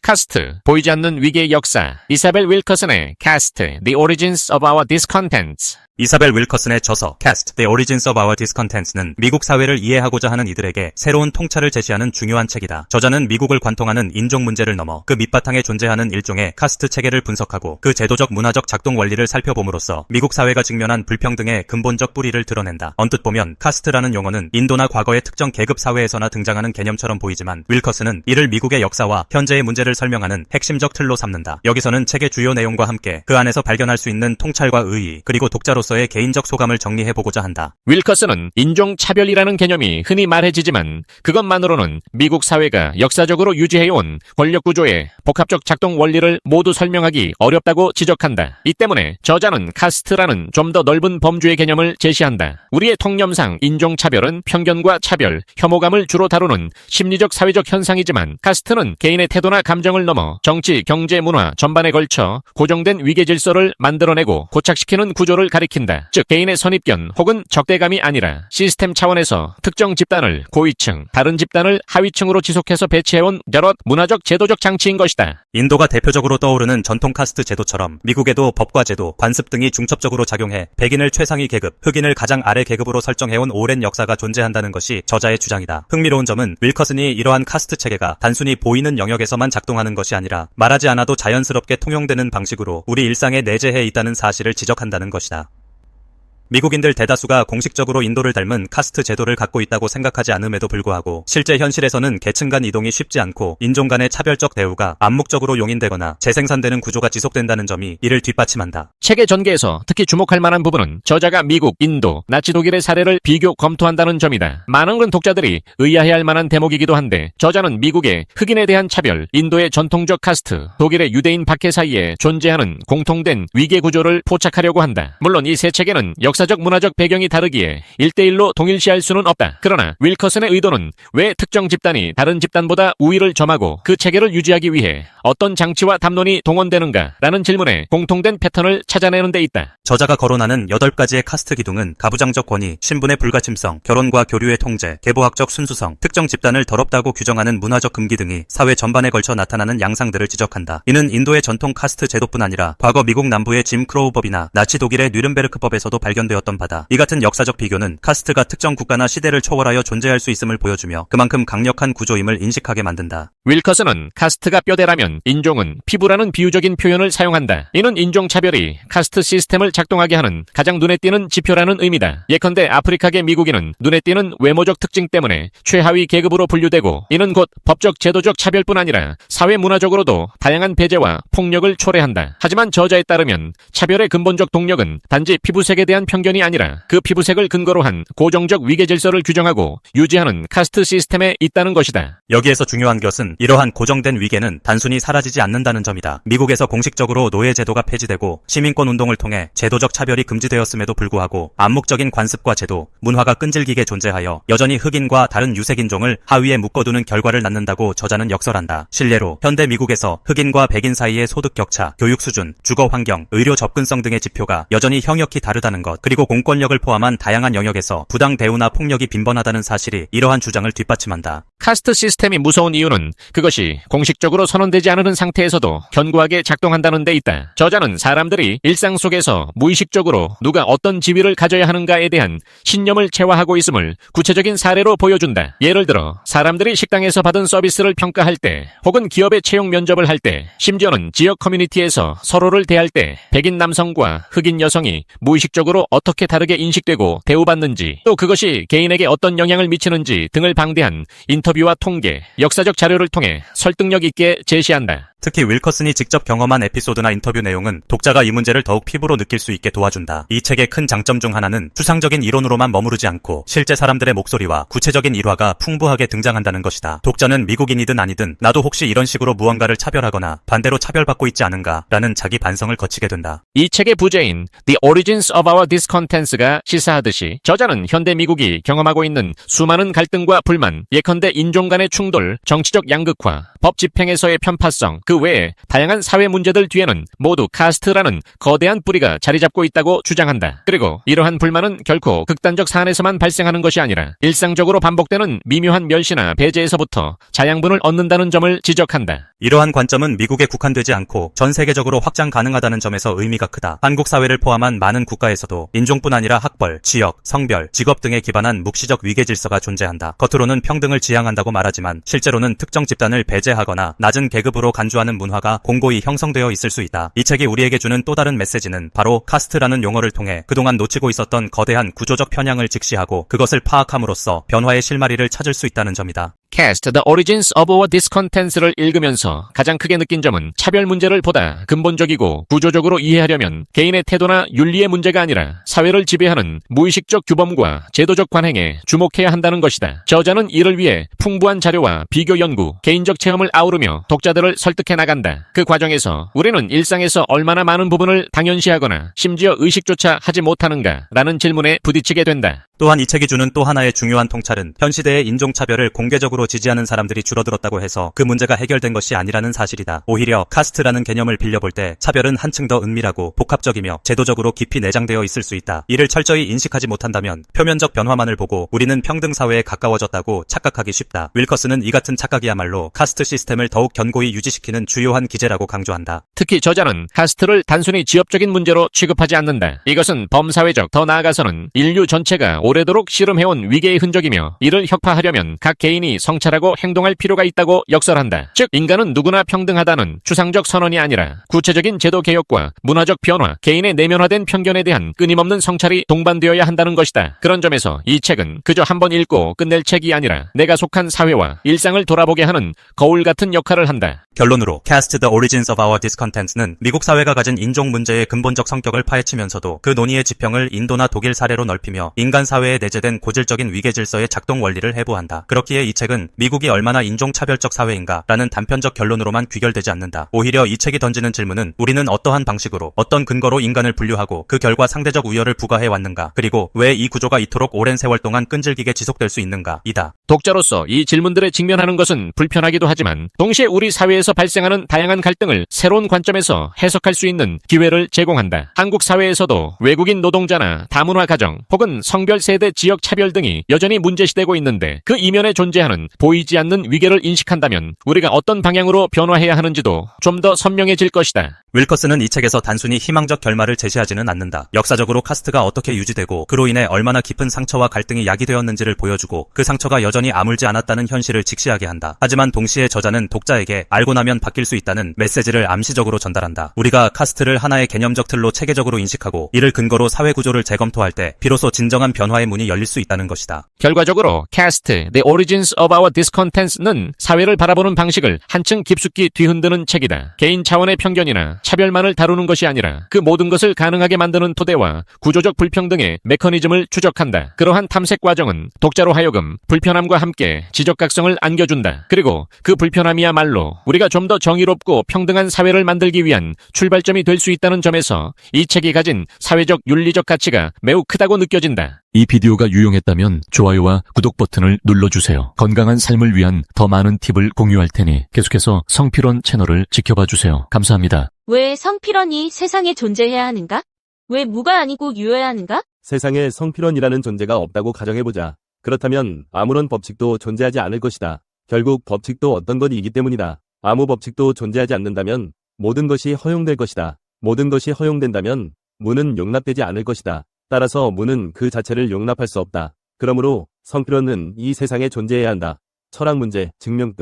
카스트, 보이지 않는 위계의 역사, 이사벨 윌커슨의 카스트, The Origins of Our Discontents. 이사벨 윌커슨의 저서 Cast: The Origins of Our Discontents는 미국 사회를 이해하고자 하는 이들에게 새로운 통찰을 제시하는 중요한 책이다. 저자는 미국을 관통하는 인종 문제를 넘어 그 밑바탕에 존재하는 일종의 카스트 체계를 분석하고 그 제도적 문화적 작동 원리를 살펴봄으로써 미국 사회가 직면한 불평등의 근본적 뿌리를 드러낸다. 언뜻 보면 카스트라는 용어는 인도나 과거의 특정 계급 사회에서나 등장하는 개념처럼 보이지만 윌커슨은 이를 미국의 역사와 현재의 문제를 설명하는 핵심적 틀로 삼는다. 여기서는 책의 주요 내용과 함께 그 안에서 발견할 수 있는 통찰과 의의, 그리고 독자로서의 개인적 소감을 정리해보고자 한다. 윌커슨은 인종차별이라는 개념이 흔히 말해지지만 그것만으로는 미국 사회가 역사적으로 유지해온 권력구조의 복합적 작동 원리를 모두 설명하기 어렵다고 지적한다. 이 때문에 저자는 카스트라는 좀 더 넓은 범주의 개념을 제시한다. 우리의 통념상 인종차별은 편견과 차별, 혐오감을 주로 다루는 심리적 사회적 현상이지만 카스트는 개인의 태도나 감정을 넘어 정치, 경제, 문화 전반에 걸쳐 고정된 위계 질서를 만들어내고 고착시키는 구조를 가리킨다. 즉 개인의 선입견 혹은 적대감이 아니라 시스템 차원에서 특정 집단을 고위층, 다른 집단을 하위층으로 지속해서 배치해온 여러 문화적 제도적 장치인 것이다. 인도가 대표적으로 떠오르는 전통 카스트 제도처럼 미국에도 법과 제도, 관습 등이 중첩적으로 작용해 백인을 최상위 계급, 흑인을 가장 아래 계급으로 설정해온 오랜 역사가 존재한다는 것이 저자의 주장이다. 흥미로운 점은 윌커슨이 이러한 카스트 체계가 단순히 보이는 영역에서만 작동하는 것이 아니라 말하지 않아도 자연스럽게 통용되는 방식으로 우리 일상에 내재해 있다는 사실을 지적한다는 것이다. 미국인들 대다수가 공식적으로 인도를 닮은 카스트 제도를 갖고 있다고 생각하지 않음에도 불구하고 실제 현실에서는 계층 간 이동이 쉽지 않고 인종 간의 차별적 대우가 암묵적으로 용인되거나 재생산되는 구조가 지속된다는 점이 이를 뒷받침한다. 책의 전개에서 특히 주목할 만한 부분은 저자가 미국, 인도, 나치 독일의 사례를 비교 검토한다는 점이다. 많은 독자들이 의아해할 만한 대목이기도 한데 저자는 미국의 흑인에 대한 차별, 인도의 전통적 카스트, 독일의 유대인 박해 사이에 존재하는 공통된 위계 구조를 포착하려고 한다. 물론 이 세 책에는 역사적 문화적 배경이 다르기에 1대1로 동일시할 수는 없다. 그러나 윌커슨의 의도는 왜 특정 집단이 다른 집단보다 우위를 점하고 그 체계를 유지하기 위해 어떤 장치와 담론이 동원되는가 라는 질문에 공통된 패턴을 찾아내는 데 있다. 저자가 거론하는 8가지의 카스트 기둥은 가부장적 권위, 신분의 불가침성, 결혼과 교류의 통제, 계보학적 순수성, 특정 집단을 더럽다고 규정하는 문화적 금기 등이 사회 전반에 걸쳐 나타나는 양상들을 지적한다. 이는 인도의 전통 카스트 제도뿐 아니라 과거 미국 남부의 짐 크로우법이나 나치 독일의 뉘른베르크법에서도 발견되었던 바다. 이 같은 역사적 비교는 카스트가 특정 국가나 시대를 초월하여 존재할 수 있음을 보여주며 그만큼 강력한 구조임을 인식하게 만든다. 윌커슨은 카스트가 뼈대라면 인종은 피부라는 비유적인 표현을 사용한다. 이는 인종차별이 카스트 시스템을 작동하게 하는 가장 눈에 띄는 지표라는 의미다. 예컨대 아프리카계 미국인은 눈에 띄는 외모적 특징 때문에 최하위 계급으로 분류되고 이는 곧 법적 제도적 차별뿐 아니라 사회 문화적으로도 다양한 배제와 폭력을 초래한다. 하지만 저자에 따르면 차별의 근본적 동력은 단지 피부색에 대한 편견이 아니라 그 피부색을 근거로 한 고정적 위계 질서를 규정하고 유지하는 카스트 시스템에 있다는 것이다. 여기에서 중요한 것은 이러한 고정된 위계는 단순히 사라지지 않는다는 점이다. 미국에서 공식적으로 노예 제도가 폐지되고 시민권 운동을 통해 제도적 차별이 금지되었음에도 불구하고 암묵적인 관습과 제도, 문화가 끈질기게 존재하여 여전히 흑인과 다른 유색인종을 하위에 묶어두는 결과를 낳는다고 저자는 역설한다. 실례로 현대 미국에서 흑인과 백인 사이의 소득 격차, 교육 수준, 주거 환경, 의료 접근성 등의 지표가 여전히 형역히 다르다는 것, 그리고 공권력을 포함한 다양한 영역에서 부당 대우나 폭력이 빈번하다는 사실이 이러한 주장을 뒷받침한다. 카스트 시스템이 무서운 이유는 그것이 공식적으로 선언되지 않은 상태에서도 견고하게 작동한다는 데 있다. 저자는 사람들이 일상 속에서 무의식적으로 누가 어떤 지위를 가져야 하는가에 대한 신념을 체화하고 있음을 구체적인 사례로 보여준다. 예를 들어 사람들이 식당에서 받은 서비스를 평가할 때 혹은 기업의 채용 면접을 할 때 심지어는 지역 커뮤니티에서 서로를 대할 때 백인 남성과 흑인 여성이 무의식적으로 어떻게 다르게 인식되고 대우받는지 또 그것이 개인에게 어떤 영향을 미치는지 등을 방대한 인터뷰와 통계, 역사적 자료를 통해 설득력 있게 제시한다. 특히 윌커슨이 직접 경험한 에피소드나 인터뷰 내용은 독자가 이 문제를 더욱 피부로 느낄 수 있게 도와준다. 이 책의 큰 장점 중 하나는 추상적인 이론으로만 머무르지 않고 실제 사람들의 목소리와 구체적인 일화가 풍부하게 등장한다는 것이다. 독자는 미국인이든 아니든 나도 혹시 이런 식으로 무언가를 차별하거나 반대로 차별받고 있지 않은가 라는 자기 반성을 거치게 된다. 이 책의 부제인 The Origins of Our Discontents가 시사하듯이 저자는 현대 미국이 경험하고 있는 수많은 갈등과 불만, 예컨대 인종 간의 충돌, 정치적 양극화, 법 집행에서의 편파성, 그 외에 다양한 사회 문제들 뒤에는 모두 카스트라는 거대한 뿌리가 자리 잡고 있다고 주장한다. 그리고 이러한 불만은 결코 극단적 사안에서만 발생하는 것이 아니라 일상적으로 반복되는 미묘한 멸시나 배제에서부터 자양분을 얻는다는 점을 지적한다. 이러한 관점은 미국에 국한되지 않고 전 세계적으로 확장 가능하다는 점에서 의미가 크다. 한국 사회를 포함한 많은 국가에서도 인종뿐 아니라 학벌, 지역, 성별, 직업 등에 기반한 묵시적 위계 질서가 존재한다. 겉으로는 평등을 지향한다고 말하지만 실제로는 특정 집단을 배제하거나 낮은 계급으로 간주하는 문화가 공고히 형성되어 있을 수 있다. 이 책이 우리에게 주는 또 다른 메시지는 바로 카스트라는 용어를 통해 그동안 놓치고 있었던 거대한 구조적 편향을 직시하고 그것을 파악함으로써 변화의 실마리를 찾을 수 있다는 점이다. Cast: The Origins of Our Discontents를 읽으면서 가장 크게 느낀 점은 차별 문제를 보다 근본적이고 구조적으로 이해하려면 개인의 태도나 윤리의 문제가 아니라 사회를 지배하는 무의식적 규범과 제도적 관행에 주목해야 한다는 것이다. 저자는 이를 위해 풍부한 자료와 비교 연구, 개인적 체험을 아우르며 독자들을 설득해 나간다. 그 과정에서 우리는 일상에서 얼마나 많은 부분을 당연시하거나 심지어 의식조차 하지 못하는가 라는 질문에 부딪히게 된다. 또한 이 책이 주는 또 하나의 중요한 통찰은 현 시대의 인종차별을 공개적으로 지지하는 사람들이 줄어들었다고 해서 그 문제가 해결된 것이 아니라는 사실이다. 오히려 카스트라는 개념을 빌려볼 때 차별은 한층 더 은밀하고 복합적이며 제도적으로 깊이 내장되어 있을 수 있다. 이를 철저히 인식하지 못한다면 표면적 변화만을 보고 우리는 평등 사회에 가까워졌다고 착각하기 쉽다. 윌커스는 이 같은 착각이야말로 카스트 시스템을 더욱 견고히 유지시키는 주요한 기제라고 강조한다. 특히 저자는 카스트를 단순히 지역적인 문제로 취급하지 않는다. 이것은 범사회적, 더 나아가서는 인류 전체가 오래도록 씨름해온 위계의 흔적이며 이를 혁파하려면 각 개인이 성찰하고 행동할 필요가 있다고 역설한다. 즉 인간은 누구나 평등하다는 추상적 선언이 아니라 구체적인 제도 개혁과 문화적 변화, 개인의 내면화된 편견에 대한 끊임없는 성찰이 동반되어야 한다는 것이다. 그런 점에서 이 책은 그저 한 번 읽고 끝낼 책이 아니라 내가 속한 사회와 일상을 돌아보게 하는 거울 같은 역할을 한다. 결론으로 Cast: The Origins of Our Discontents는 미국 사회가 가진 인종 문제의 근본적 성격을 파헤치면서도 그 논의의 지평을 인도나 독일 사례로 넓히며 인간 사회에 내재된 고질적인 위계 질서의 작동 원리를 해부한다. 그렇기에 이 책은 미국이 얼마나 인종차별적 사회인가 라는 단편적 결론으로만 귀결되지 않는다. 오히려 이 책이 던지는 질문은 우리는 어떠한 방식으로 어떤 근거로 인간을 분류하고 그 결과 상대적 우열을 부과해 왔는가, 그리고 왜 이 구조가 이토록 오랜 세월 동안 끈질기게 지속될 수 있는가 이다. 독자로서 이 질문들에 직면하는 것은 불편하기도 하지만 동시에 우리 사회에서 발생하는 다양한 갈등을 새로운 관점에서 해석할 수 있는 기회를 제공한다. 한국 사회에서도 외국인 노동자나 다문화 가정 혹은 성별 세대 지역 차별 등이 여전히 문제시되고 있는데 그 이면에 존재하는 보이지 않는 위계를 인식한다면 우리가 어떤 방향으로 변화해야 하는지도 좀 더 선명해질 것이다. 윌커스는 이 책에서 단순히 희망적 결말을 제시하지는 않는다. 역사적으로 카스트가 어떻게 유지되고 그로 인해 얼마나 깊은 상처와 갈등이 야기되었는지를 보여주고 그 상처가 여전히 아물지 않았다는 현실을 직시하게 한다. 하지만 동시에 저자는 독자에게 알고 나면 바뀔 수 있다는 메시지를 암시적으로 전달한다. 우리가 카스트를 하나의 개념적 틀로 체계적으로 인식하고 이를 근거로 사회 구조를 재검토할 때 비로소 진정한 변화의 문이 열릴 수 있다는 것이다. 결과적으로 Cast: The Origins of Our Discontents는 사회를 바라보는 방식을 한층 깊숙이 뒤흔드는 책이다. 개인 차원의 편견이나 차별만을 다루는 것이 아니라 그 모든 것을 가능하게 만드는 토대와 구조적 불평등의 메커니즘을 추적한다. 그러한 탐색 과정은 독자로 하여금 불편함과 함께 지적각성을 안겨준다. 그리고 그 불편함이야말로 우리가 좀 더 정의롭고 평등한 사회를 만들기 위한 출발점이 될 수 있다는 점에서 이 책이 가진 사회적 윤리적 가치가 매우 크다고 느껴진다. 이 비디오가 유용했다면 좋아요와 구독 버튼을 눌러주세요. 건강한 삶을 위한 더 많은 팁을 공유할 테니 계속해서 성필원 채널을 지켜봐 주세요. 감사합니다. 왜 성필원이 세상에 존재해야 하는가? 왜 무가 아니고 유여야 하는가? 세상에 성필원이라는 존재가 없다고 가정해보자. 그렇다면 아무런 법칙도 존재하지 않을 것이다. 결국 법칙도 어떤 것이기 때문이다. 아무 법칙도 존재하지 않는다면 모든 것이 허용될 것이다. 모든 것이 허용된다면 무는 용납되지 않을 것이다. 따라서 무는 그 자체를 용납할 수 없다. 그러므로 성필원은 이 세상에 존재해야 한다. 철학 문제 증명 끝.